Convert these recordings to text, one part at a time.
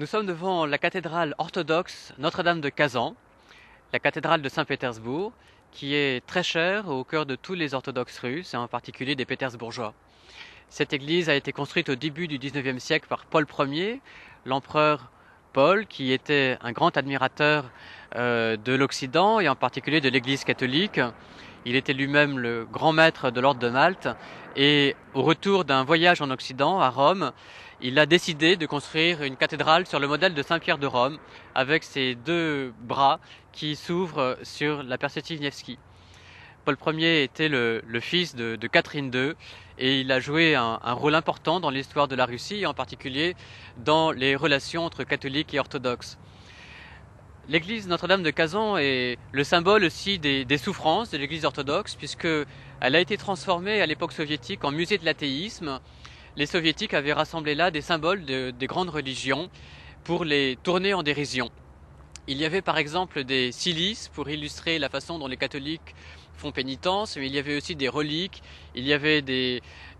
Nous sommes devant la cathédrale orthodoxe Notre-Dame de Kazan, la cathédrale de Saint-Pétersbourg, qui est très chère au cœur de tous les orthodoxes russes, et en particulier des pétersbourgeois. Cette église a été construite au début du XIXe siècle par Paul Ier, l'empereur Paul, qui était un grand admirateur de l'Occident et en particulier de l'Église catholique. Il était lui-même le grand maître de l'ordre de Malte et au retour d'un voyage en Occident, à Rome, il a décidé de construire une cathédrale sur le modèle de Saint-Pierre de Rome avec ses deux bras qui s'ouvrent sur la perspective Nevski. Paul Ier était le fils de Catherine II et il a joué un rôle important dans l'histoire de la Russie et en particulier dans les relations entre catholiques et orthodoxes. L'église Notre-Dame de Kazan est le symbole aussi des souffrances de l'église orthodoxe puisqu'elle a été transformée à l'époque soviétique en musée de l'athéisme. Les soviétiques avaient rassemblé là des symboles des grandes religions pour les tourner en dérision. Il y avait par exemple des cilices pour illustrer la façon dont les catholiques font pénitence, mais il y avait aussi des reliques, il y avait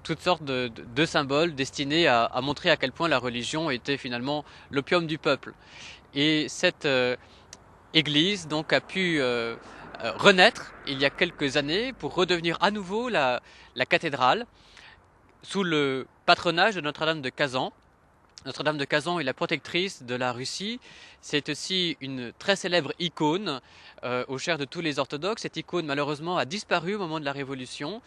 toutes sortes de symboles destinés à montrer à quel point la religion était finalement l'opium du peuple. Et cette église donc a pu renaître il y a quelques années pour redevenir à nouveau la cathédrale sous le patronage de Notre-Dame de Kazan. Notre-Dame de Kazan est la protectrice de la Russie. C'est aussi une très célèbre icône au chair de tous les orthodoxes. Cette icône malheureusement a disparu au moment de la Révolution,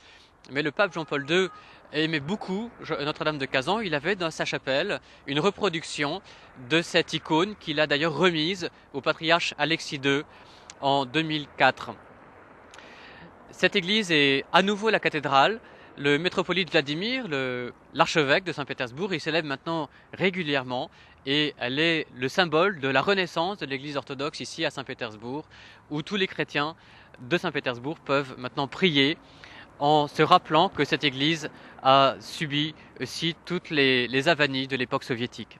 mais le pape Jean-Paul II aimait beaucoup Notre-Dame de Kazan. Il avait dans sa chapelle une reproduction de cette icône qu'il a d'ailleurs remise au patriarche Alexis II en 2004. Cette église est à nouveau la cathédrale. Le métropolite Vladimir, l'archevêque de Saint-Pétersbourg, il s'élève maintenant régulièrement et elle est le symbole de la renaissance de l'église orthodoxe ici à Saint-Pétersbourg, où tous les chrétiens de Saint-Pétersbourg peuvent maintenant prier en se rappelant que cette église a subi aussi toutes les avanies de l'époque soviétique.